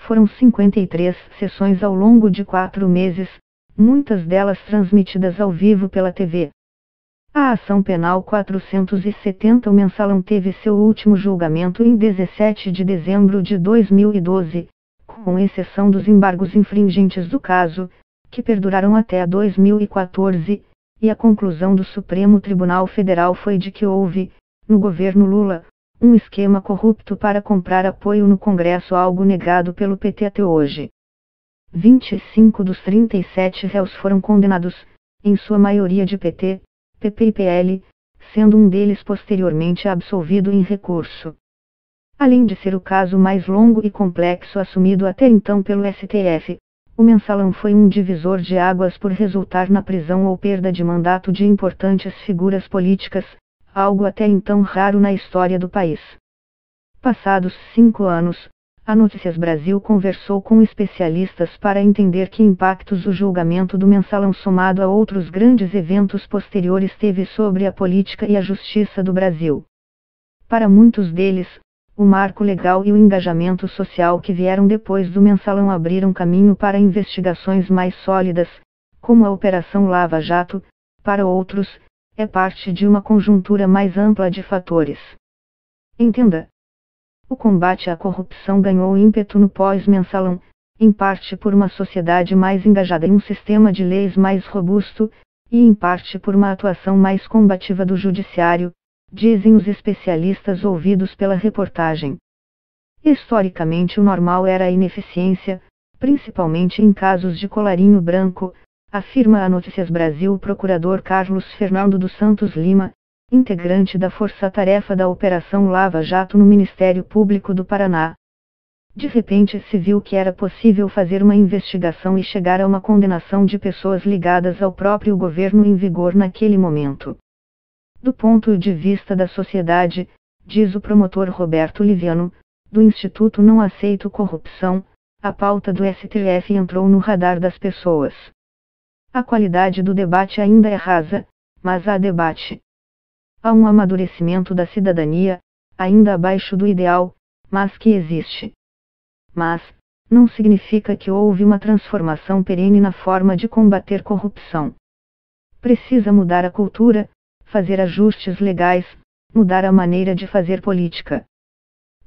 Foram 53 sessões ao longo de 4 meses, muitas delas transmitidas ao vivo pela TV. A ação penal 470 O Mensalão teve seu último julgamento em 17 de dezembro de 2012, com exceção dos embargos infringentes do caso, que perduraram até 2014, e a conclusão do Supremo Tribunal Federal foi de que houve, no governo Lula, um esquema corrupto para comprar apoio no Congresso, algo negado pelo PT até hoje. 25 dos 37 réus foram condenados, em sua maioria de PT, PP e PL, sendo um deles posteriormente absolvido em recurso. Além de ser o caso mais longo e complexo assumido até então pelo STF, o Mensalão foi um divisor de águas por resultar na prisão ou perda de mandato de importantes figuras políticas, algo até então raro na história do país. Passados 5 anos, a Notícias Brasil conversou com especialistas para entender que impactos o julgamento do Mensalão somado a outros grandes eventos posteriores teve sobre a política e a justiça do Brasil. Para muitos deles, o marco legal e o engajamento social que vieram depois do Mensalão abriram caminho para investigações mais sólidas, como a Operação Lava Jato. Para outros, é parte de uma conjuntura mais ampla de fatores. Entenda. O combate à corrupção ganhou ímpeto no pós-Mensalão, em parte por uma sociedade mais engajada em um sistema de leis mais robusto, e em parte por uma atuação mais combativa do judiciário, dizem os especialistas ouvidos pela reportagem. Historicamente o normal era a ineficiência, principalmente em casos de colarinho branco, afirma a Notícias Brasil o procurador Carlos Fernando dos Santos Lima, integrante da força-tarefa da Operação Lava Jato no Ministério Público do Paraná. De repente se viu que era possível fazer uma investigação e chegar a uma condenação de pessoas ligadas ao próprio governo em vigor naquele momento. Do ponto de vista da sociedade, diz o promotor Roberto Liviano, do Instituto Não Aceito Corrupção, a pauta do STF entrou no radar das pessoas. A qualidade do debate ainda é rasa, mas há debate. Há um amadurecimento da cidadania, ainda abaixo do ideal, mas que existe. Mas, não significa que houve uma transformação perene na forma de combater corrupção. Precisa mudar a cultura, fazer ajustes legais, mudar a maneira de fazer política.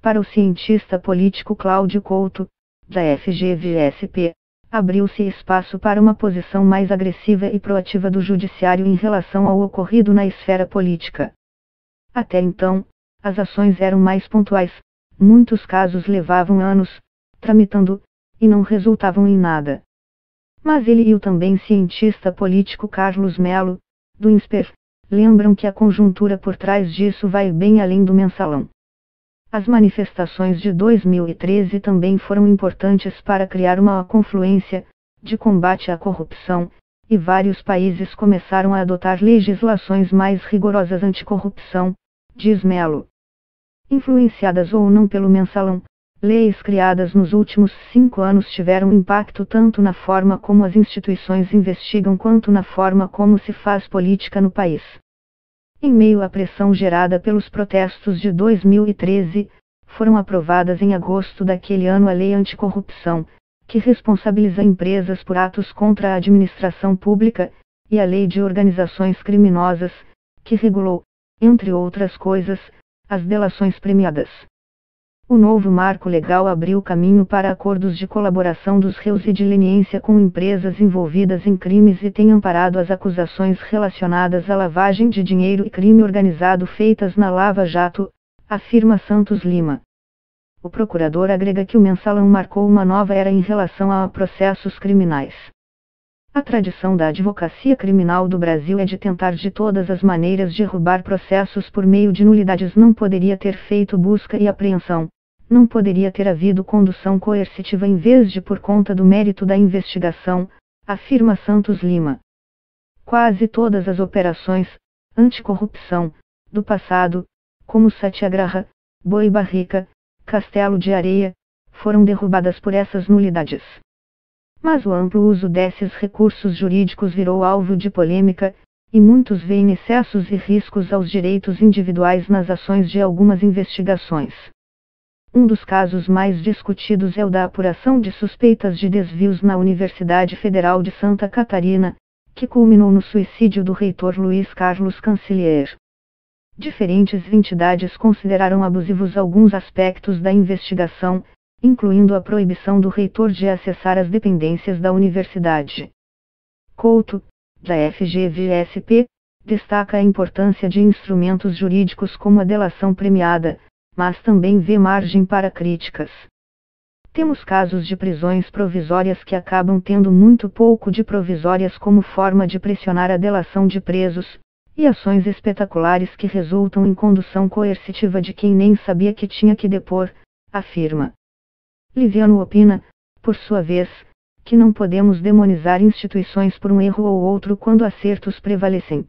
Para o cientista político Cláudio Couto, da FGV-SP, abriu-se espaço para uma posição mais agressiva e proativa do judiciário em relação ao ocorrido na esfera política. Até então, as ações eram mais pontuais, muitos casos levavam anos, tramitando, e não resultavam em nada. Mas ele e o também cientista político Carlos Melo, do INSPER, lembram que a conjuntura por trás disso vai bem além do Mensalão. As manifestações de 2013 também foram importantes para criar uma confluência de combate à corrupção, e vários países começaram a adotar legislações mais rigorosas anticorrupção, diz Melo. Influenciadas ou não pelo Mensalão, leis criadas nos últimos 5 anos tiveram impacto tanto na forma como as instituições investigam quanto na forma como se faz política no país. Em meio à pressão gerada pelos protestos de 2013, foram aprovadas em agosto daquele ano a Lei Anticorrupção, que responsabiliza empresas por atos contra a administração pública, e a Lei de Organizações Criminosas, que regulou, entre outras coisas, as delações premiadas. O novo marco legal abriu caminho para acordos de colaboração dos réus e de leniência com empresas envolvidas em crimes e tem amparado as acusações relacionadas à lavagem de dinheiro e crime organizado feitas na Lava Jato, afirma Santos Lima. O procurador agrega que o Mensalão marcou uma nova era em relação a processos criminais. A tradição da advocacia criminal do Brasil é de tentar de todas as maneiras derrubar processos por meio de nulidades. Não poderia ter feito busca e apreensão. Não poderia ter havido condução coercitiva em vez de por conta do mérito da investigação, afirma Santos Lima. Quase todas as operações anticorrupção do passado, como Satyagraha, Boi Barrica, Castelo de Areia, foram derrubadas por essas nulidades. Mas o amplo uso desses recursos jurídicos virou alvo de polêmica, e muitos veem excessos e riscos aos direitos individuais nas ações de algumas investigações. Um dos casos mais discutidos é o da apuração de suspeitas de desvios na Universidade Federal de Santa Catarina, que culminou no suicídio do reitor Luiz Carlos Cancellier. Diferentes entidades consideraram abusivos alguns aspectos da investigação, incluindo a proibição do reitor de acessar as dependências da universidade. Couto, da FGV-SP, destaca a importância de instrumentos jurídicos como a delação premiada, mas também vê margem para críticas. Temos casos de prisões provisórias que acabam tendo muito pouco de provisórias como forma de pressionar a delação de presos, e ações espetaculares que resultam em condução coercitiva de quem nem sabia que tinha que depor, afirma. Liviano opina, por sua vez, que não podemos demonizar instituições por um erro ou outro quando acertos prevalecem.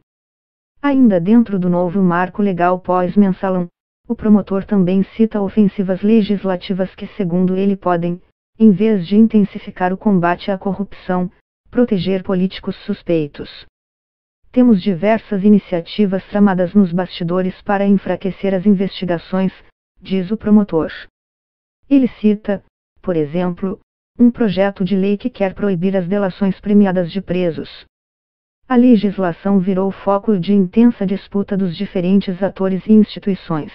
Ainda dentro do novo marco legal pós-mensalão, o promotor também cita ofensivas legislativas que, segundo ele, podem, em vez de intensificar o combate à corrupção, proteger políticos suspeitos. Temos diversas iniciativas tramadas nos bastidores para enfraquecer as investigações, diz o promotor. Ele cita, por exemplo, um projeto de lei que quer proibir as delações premiadas de presos. A legislação virou foco de intensa disputa dos diferentes atores e instituições.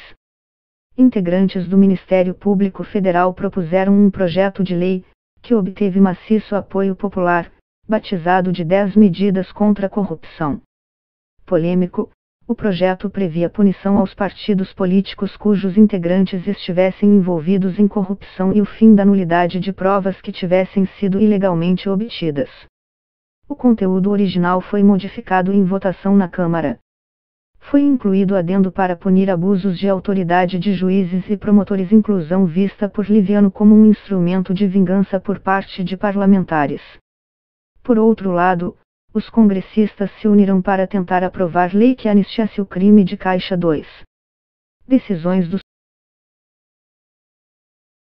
Integrantes do Ministério Público Federal propuseram um projeto de lei, que obteve maciço apoio popular, batizado de 10 medidas contra a corrupção. Polêmico, o projeto previa punição aos partidos políticos cujos integrantes estivessem envolvidos em corrupção e o fim da nulidade de provas que tivessem sido ilegalmente obtidas. O conteúdo original foi modificado em votação na Câmara. Foi incluído adendo para punir abusos de autoridade de juízes e promotores, inclusão vista por Liviano como um instrumento de vingança por parte de parlamentares. Por outro lado, os congressistas se uniram para tentar aprovar lei que anistiasse o crime de Caixa 2. Decisões do